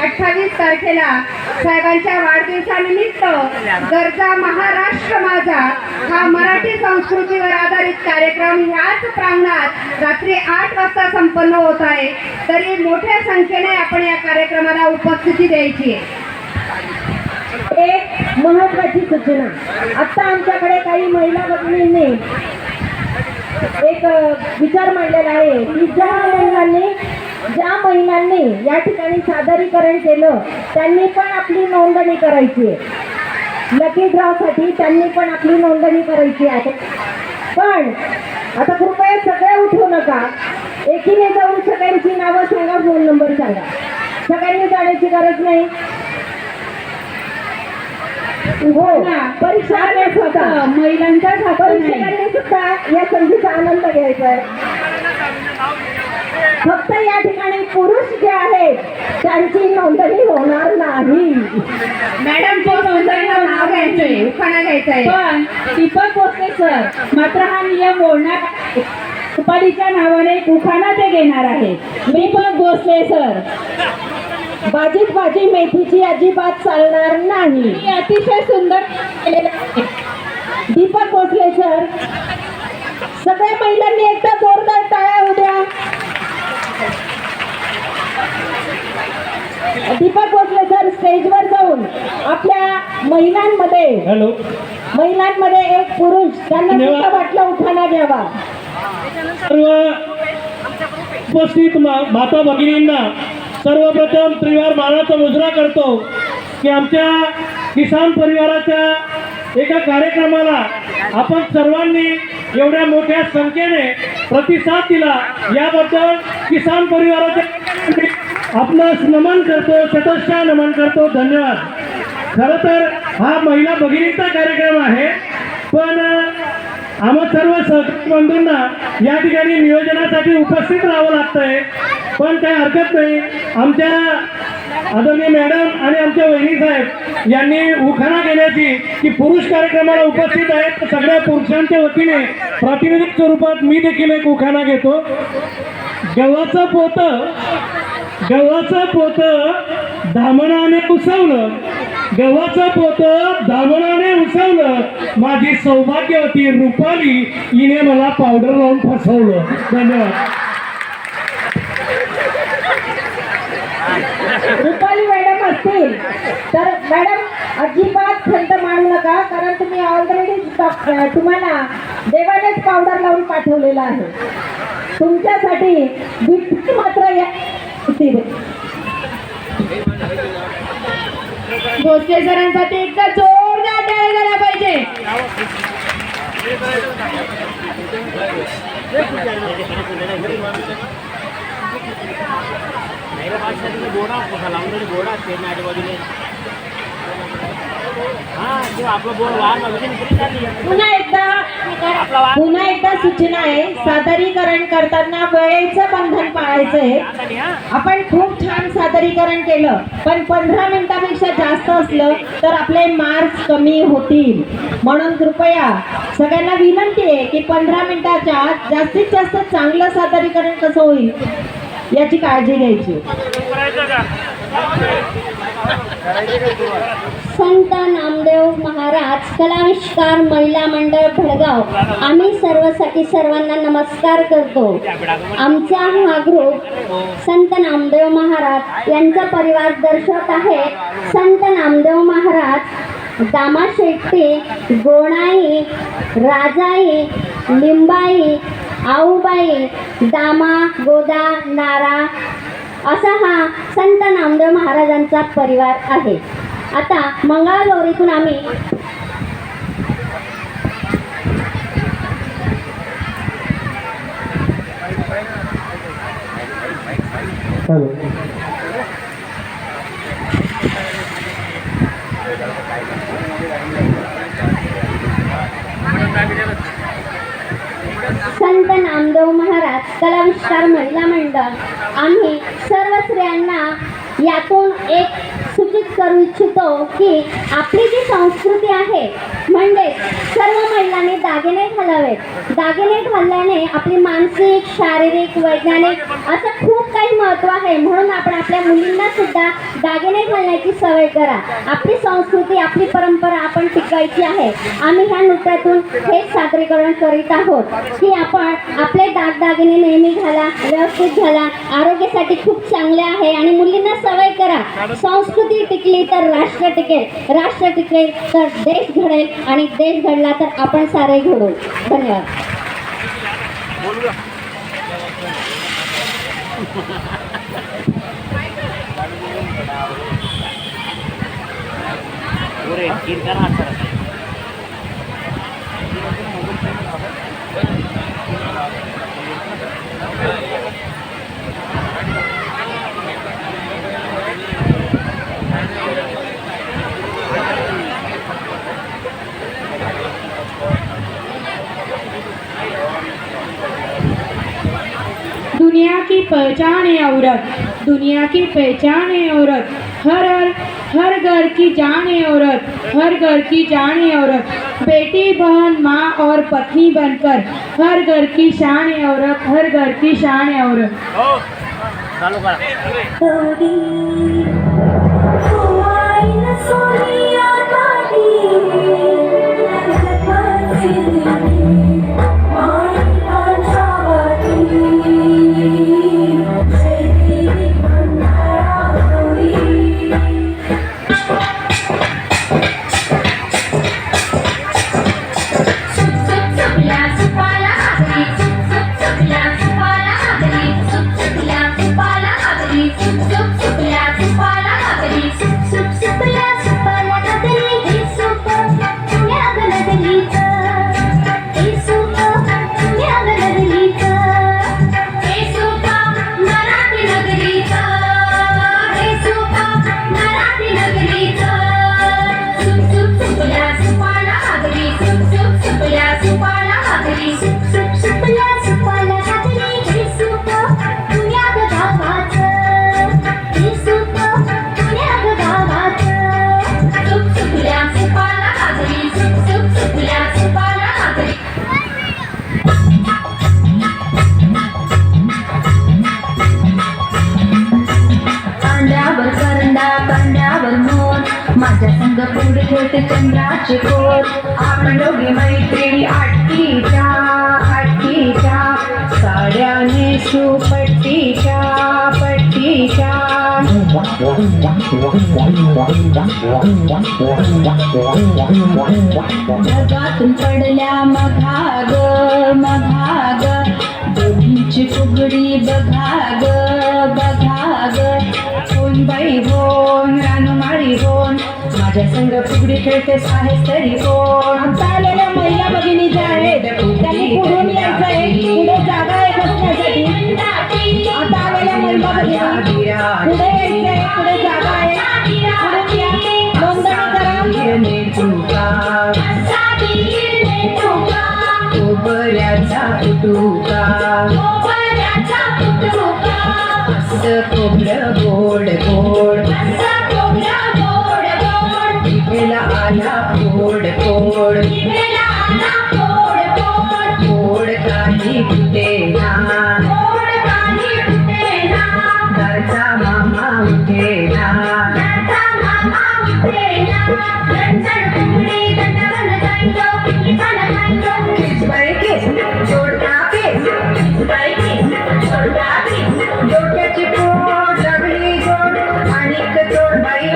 28 तारखेला साहेबांच्या वाढदिवसानिमित्त गरजा महाराष्ट्र माझा हा मराठी संस्कृतीवर आधारित कार्यक्रम ह्याच प्रांगणात रात्री 8 वाजता संपन्न होत आहे. तरी मोठ्या संख्येने आपण या कार्यक्रमाला उपस्थिती द्यायची आहे. एक महत्त्वाची सूचना, आता आमच्याकडे काही महिला भगिनींनी एक विचार मांडलेला आहे की ज्या महिलांनी या ठिकाणी सादरीकरण केलं त्यांनी पण आपली नोंदणी करायची आहे. लकी ड्रॉसाठी त्यांनी पण आपली नोंदणी करायची आहे. पण आता कृपया सगळे उठू नका, एकीने जाऊन सगळ्यांची नावं सांगा, फोन नंबर सांगा. सगळ्यांनी जाण्याची गरज नाही. हो, परीक्षा महिलांच्या परीक्षकांनी सुद्धा या संधीचा आनंद घ्यायचा आहे. फक्त या ठिकाणी पुरुष जे आहेत त्यांची नोंदणी होणार नाही. मॅडम नाव घ्यायचंय, उखाणा घ्यायचंय. पण दीपक भोसले सर मात्र हा नियम मोडणार, रुपालीच्या नावाने उखाणा ते घेणार आहे. दीपक भोसले सर, बाजीत बाजी मेथीची अजिबात चालणार नाही. अतिशय सुंदर केलेलं आहे. दीपक भोसले सर, सगळ्या महिलांनी एकदा जोरदार टाळ्या उद्या. दीपक भोसले सर स्टेजवर जाऊन आपल्या महिलांमध्ये एक पुरुष त्यांना सुद्धा वाटलं उखाणा घ्यावा. सर्व उपस्थित माता भगिनींना सर्वप्रथम त्रिवार मानाचा मुजरा करतो की आमच्या किसान परिवाराच्या एका कार्यक्रमाला आपण सर्वांनी एवढ्या मोठ्या संख्येने प्रतिसाद दिला याबद्दल किसान परिवाराच्या आपणास नमन करतो, शतशः नमन करतो. धन्यवाद. खरं तर हा महिला भगिनींचा कार्यक्रम आहे, पण आम्हा सर्व सहकारी बंधूंना या ठिकाणी नियोजनासाठी उपस्थित राहावं लागतंय. पण काही हरकत नाही. आमच्या आदरणीय मॅडम आणि आमच्या वहिनी साहेब यांनी उखाणा घेण्याची की पुरुष कार्यक्रमाला उपस्थित आहेत, तर सगळ्या पुरुषांच्या वतीने प्रातिनिधिक स्वरूपात मी देखील एक उखाणा घेतो. गव्हाचं पोत धामणाने उसवलं, गव्हाचं पोत धामणाने उसवलं, माझी सौभाग्यवती रुपाली हिने मला पावडर लावून फसवलं. धन्यवाद. रुपाली मॅडम असतील तर मॅडम अजिबात खंत मानू नका, कारण तुम्ही ऑलरेडी तुम्हाला देवानेच पावडर लावून पाठवलेला आहे. तुमच्यासाठी बिट्टी मात्र या भोसले सरांसाठी एकदा जोरदार टाळ्या झाल्या पाहिजे. पुन्हा एकदा सूचना आहे, सादरीकरण करताना वेळेचं बंधन पाळायचंय. आपण खूप छान सादरीकरण केलं, पण 15 मिनिटांपेक्षा जास्त असलं तर आपले मार्क्स कमी होतील. म्हणून कृपया सगळ्यांना विनंती आहे की 15 मिनिटाच्या आत जास्तीत जास्त चांगलं सादरीकरण कसं होईल याची काळजी घ्यायची. संत नामदेव महाराज कलाविष्कार महिला मंडळ भडगाव, आम्ही सर्वसाठी सर्वांना नमस्कार करतो. आमचा हा ग्रुप संत नामदेव महाराज यांचा परिवार दर्शवत आहे. संत नामदेव महाराज दामा शेट्टी, गोणाई, राजाई, लिंबाई, आऊबाई, दामा, गोदा, नारा असा हा संत नामदेव महाराजांचा परिवार आहे. आता मंगळागौरीतून आम्ही संत नामदेव महाराज कलाविष्कार महिला मंडळ आम्ही सर्व स्त्रियांना यातून एक सूचित करू इच्छितो की आपली जी संस्कृती आहे म्हणजे सर्व महिलांनी दागिने घालावेत. दागिने घालल्याने आपली मानसिक, शारीरिक, वैज्ञानिक असं खूप काही महत्त्व आहे. म्हणून आपण आपल्या मुलींना सुद्धा दागिने घालण्याची सवय करा. आपली संस्कृती, आपली परंपरा आपण टिकवायची आहे. आम्ही ह्या नृत्यातून हेच सादरीकरण करीत आहोत की आपण आपले दागदागिने नेहमी घाला, व्यवस्थित घाला. आरोग्यासाठी खूप चांगले आहे आणि मुलींना सवय करा. संस्कृती टिकली तर राष्ट्र टिकेल, राष्ट्र टिकेल तर देश घडेल आणि देश घडला तर आपण सारे घडू. धन्यवाद. दुनिया की पहचान है औरत, दुनिया की पहचान है औरत, हर घर की जान है औरत, हर घर की जान है औरत, बेटी, बहन, माँ और पत्नी बनकर हर घर की शान है औरत, हर घर की शान है औरत. माझ्या संग पुढे घेते चंद्राचे कोर. आपण दोघी मैत्रिणी आठीच्या साड्या नेसू पट्टीच्या. जगातून पडल्या मघाग दोघींची फुगडी बघाग. कोण बाई होन रानमाळी होन, माझ्या संग फुगडी खेळतेस आहेस तरी कोण. आता आलेल्या महिला भगिनी ज्या आहेत त्यांनी पुढून यायचं आहे, पुढे जागा आहे बसण्यासाठी. आता आलेल्या महिला भगिनी पुढे यायचंय, पुढे जागा आहे, पुढे या, नोंदणी करा. कोबऱ्याचा तुटुका खोबरं गोड जिभेला आला गोड काही फुटेना, घरचा मामा उठेना. डोक्याची पोट लागली गोड आणि जोड बाई